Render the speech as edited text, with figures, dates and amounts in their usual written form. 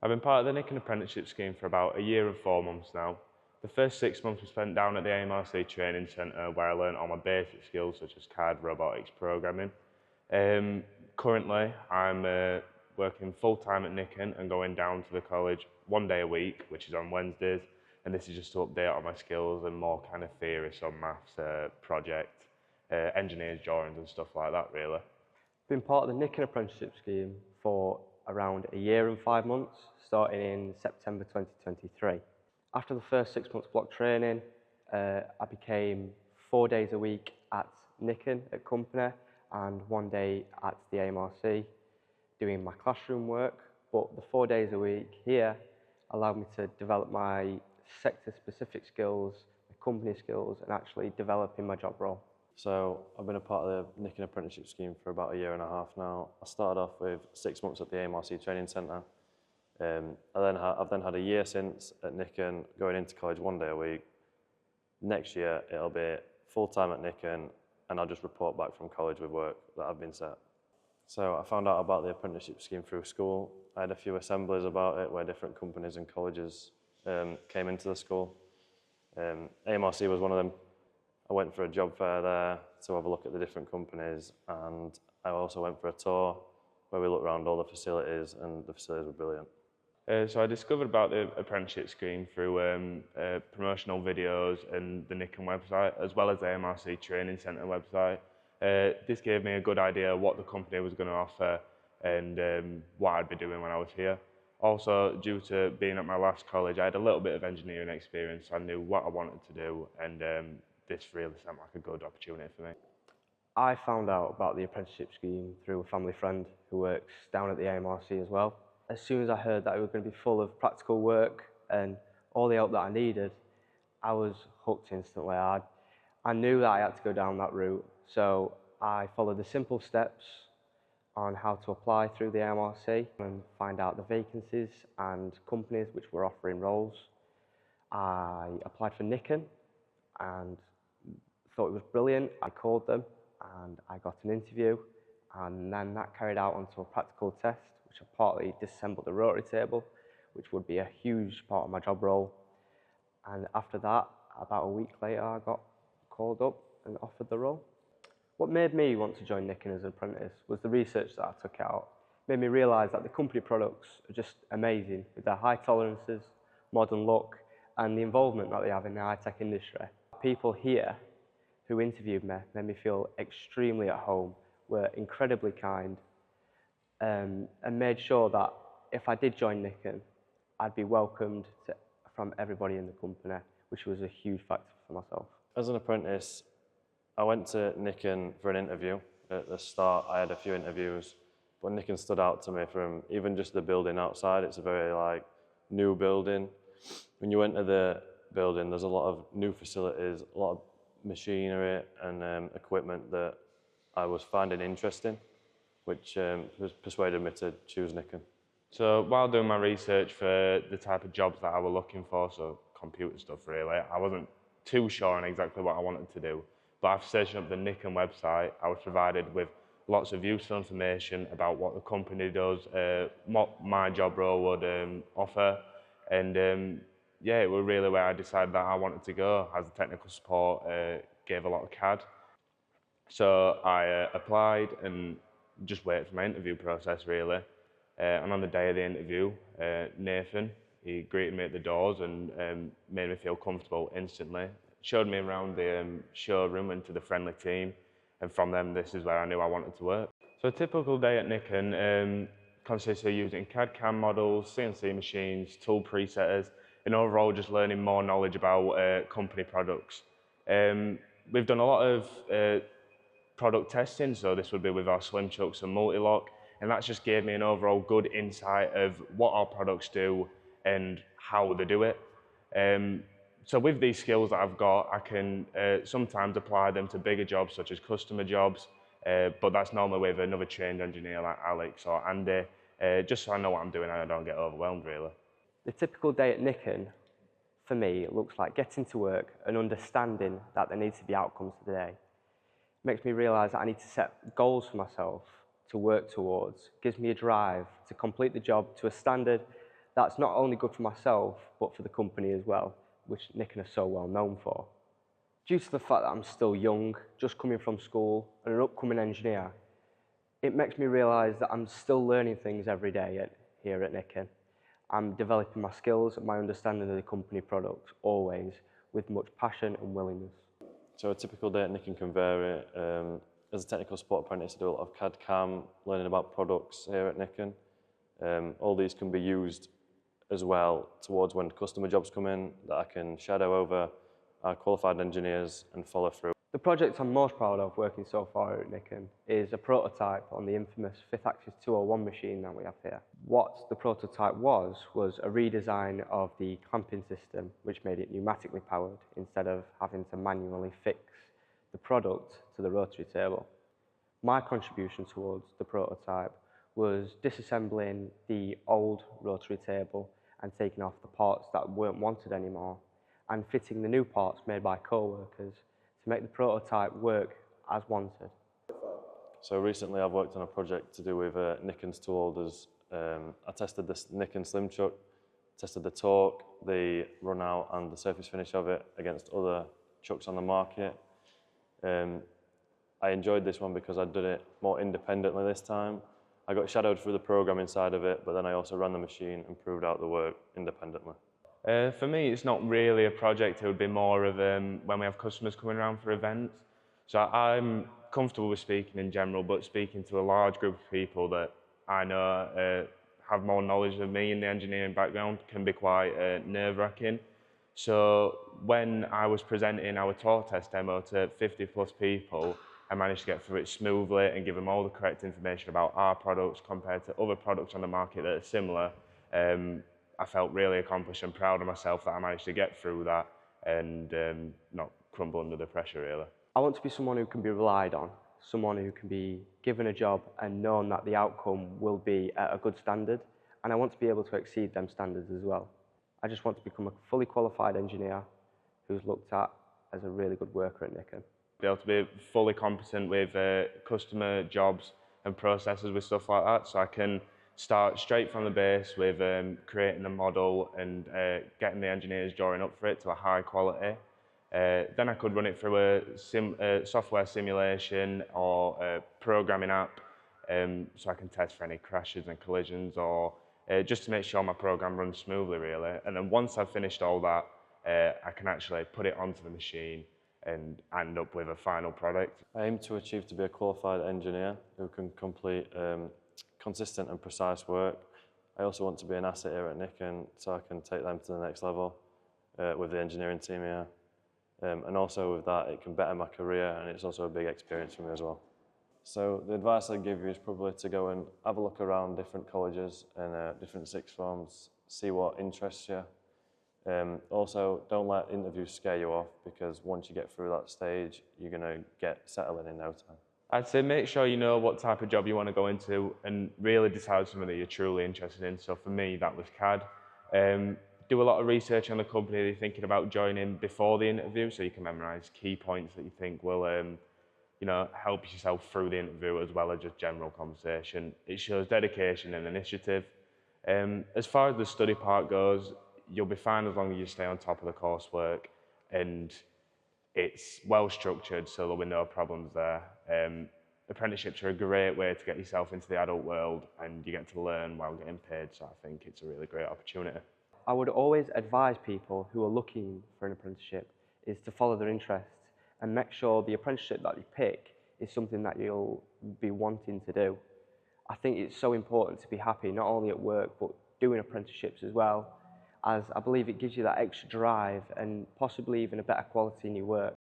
I've been part of the NIKKEN apprenticeship scheme for about a year and 4 months now. The first 6 months were spent down at the AMRC training centre where I learnt all my basic skills such as CAD, robotics, programming. Currently I'm working full-time at NIKKEN and going down to the college 1 day a week, which is on Wednesdays, and this is just to update all my skills and more kind of theory, so maths, project, engineers drawings and stuff like that really. Been part of the NIKKEN apprenticeship scheme for around a year and 5 months, starting in September 2023. After the first 6 months block training, I became 4 days a week at NIKKEN at company and 1 day at the AMRC doing my classroom work, but the 4 days a week here allowed me to develop my sector-specific skills, my company skills, and actually developing my job role. So I've been a part of the NIKKEN apprenticeship scheme for about a year and a half now. I started off with 6 months at the AMRC training centre. I've then had a year since at NIKKEN, going into college 1 day a week. Next year it'll be full-time at NIKKEN and I'll just report back from college with work that I've been set. So I found out about the apprenticeship scheme through school. I had a few assemblies about it where different companies and colleges came into the school. AMRC was one of them. I went for a job fair there to have a look at the different companies, and I also went for a tour where we looked around all the facilities, and the facilities were brilliant. So I discovered about the apprenticeship scheme through promotional videos and the NIKKEN website, as well as the AMRC training centre website. This gave me a good idea of what the company was going to offer and what I'd be doing when I was here. Also, due to being at my last college, I had a little bit of engineering experience, so I knew what I wanted to do, and this really seemed like a good opportunity for me. I found out about the apprenticeship scheme through a family friend who works down at the AMRC as well. As soon as I heard that it was going to be full of practical work and all the help that I needed, I was hooked instantly. I knew that I had to go down that route, so I followed the simple steps on how to apply through the AMRC and find out the vacancies and companies which were offering roles. I applied for NIKKEN and thought it was brilliant. I called them and I got an interview, and then that carried out onto a practical test, which I partly disassembled the rotary table, which would be a huge part of my job role. And after that, about a week later, I got called up and offered the role. What made me want to join NIKKEN as an apprentice was the research that I took out. It made me realise that the company products are just amazing with their high tolerances, modern look, and the involvement that they have in the high-tech industry. People here who interviewed me made me feel extremely at home, were incredibly kind, and made sure that if I did join NIKKEN, I'd be welcomed from everybody in the company, which was a huge factor for myself. As an apprentice, I went to NIKKEN for an interview. At the start, I had a few interviews, but NIKKEN stood out to me from even just the building outside. It's a very new building. When you enter the building, there's a lot of new facilities, a lot of machinery and equipment that I was finding interesting, which persuaded me to choose NIKKEN. So while doing my research for the type of jobs that I was looking for, so computer stuff really, I wasn't too sure on exactly what I wanted to do. But after searching up the NIKKEN website, I was provided with lots of useful information about what the company does, what my job role would offer, and yeah, it was really where I decided that I wanted to go, as the technical support gave a lot of CAD. So I applied and just waited for my interview process really. And on the day of the interview, Nathan, he greeted me at the doors and made me feel comfortable instantly. Showed me around the showroom and to the friendly team, and from them this is where I knew I wanted to work. So a typical day at NIKKEN consists of using CAD/CAM models, CNC machines, tool presetters, and overall just learning more knowledge about company products. We've done a lot of product testing, so this would be with our slim chucks and multi-lock, and that's just gave me an overall good insight of what our products do and how they do it. So with these skills that I've got, I can sometimes apply them to bigger jobs such as customer jobs, but that's normally with another trained engineer like Alex or Andy, just so I know what I'm doing and I don't get overwhelmed really. The typical day at NIKKEN, for me, it looks like getting to work and understanding that there needs to be outcomes to the day. It makes me realise that I need to set goals for myself to work towards, gives me a drive to complete the job to a standard That's not only good for myself, but for the company as well, which NIKKEN are so well known for. Due to the fact that I'm still young, just coming from school, and an upcoming engineer, it makes me realise that I'm still learning things every day here at NIKKEN. I'm developing my skills and my understanding of the company products, always with much passion and willingness. So a typical day at NIKKEN can vary. As a technical support apprentice, I do a lot of CAD/CAM, learning about products here at NIKKEN. All these can be used as well towards when customer jobs come in that I can shadow over our qualified engineers and follow through. The project I'm most proud of working so far at NIKKEN is a prototype on the infamous 5th Axis 201 machine that we have here. What the prototype was a redesign of the clamping system, which made it pneumatically powered instead of having to manually fix the product to the rotary table. My contribution towards the prototype was disassembling the old rotary table and taking off the parts that weren't wanted anymore, and fitting the new parts made by co-workers to make the prototype work as wanted. So recently I've worked on a project to do with NIKKEN's tool holders. I tested this NIKKEN Slim Chuck, tested the torque, the run out and the surface finish of it against other chucks on the market. I enjoyed this one because I'd done it more independently this time. I got shadowed through the program inside of it, but then I also ran the machine and proved out the work independently. For me, it's not really a project. It would be more of when we have customers coming around for events. So I'm comfortable with speaking in general, but speaking to a large group of people that I know have more knowledge than me in the engineering background can be quite nerve-wracking. So when I was presenting our torque test demo to 50 plus people, I managed to get through it smoothly and give them all the correct information about our products compared to other products on the market that are similar. I felt really accomplished and proud of myself that I managed to get through that and not crumble under the pressure, really. I want to be someone who can be relied on, someone who can be given a job and known that the outcome will be at a good standard, and I want to be able to exceed them standards as well. I just want to become a fully qualified engineer who's looked at as a really good worker at NIKKEN. Be able to be fully competent with customer jobs and processes with stuff like that, so I can start straight from the base with creating the model and getting the engineers drawing up for it to a high quality. Then I could run it through a software simulation or a programming app, so I can test for any crashes and collisions, or just to make sure my program runs smoothly, really. And then once I've finished all that, I can actually put it onto the machine and end up with a final product. I aim to achieve to be a qualified engineer who can complete consistent and precise work. I also want to be an asset here at NIKKEN so I can take them to the next level with the engineering team here. And also with that, it can better my career, and it's also a big experience for me as well. So the advice I'd give you is probably to go and have a look around different colleges and different sixth forms, see what interests you. Also, don't let interviews scare you off, because once you get through that stage, you're going to get settling in no time. I'd say make sure you know what type of job you want to go into and really decide something that you're truly interested in. So for me, that was CAD. Do a lot of research on the company that you're thinking about joining before the interview, so you can memorise key points that you think will help yourself through the interview, as well as just general conversation. It shows dedication and initiative. As far as the study part goes, you'll be fine as long as you stay on top of the coursework and it's well structured, so there'll be no problems there. Apprenticeships are a great way to get yourself into the adult world, and you get to learn while getting paid, so I think it's a really great opportunity. I would always advise people who are looking for an apprenticeship is to follow their interests and make sure the apprenticeship that you pick is something that you'll be wanting to do. I think it's so important to be happy, not only at work, but doing apprenticeships as well, as I believe it gives you that extra drive and possibly even a better quality in your work.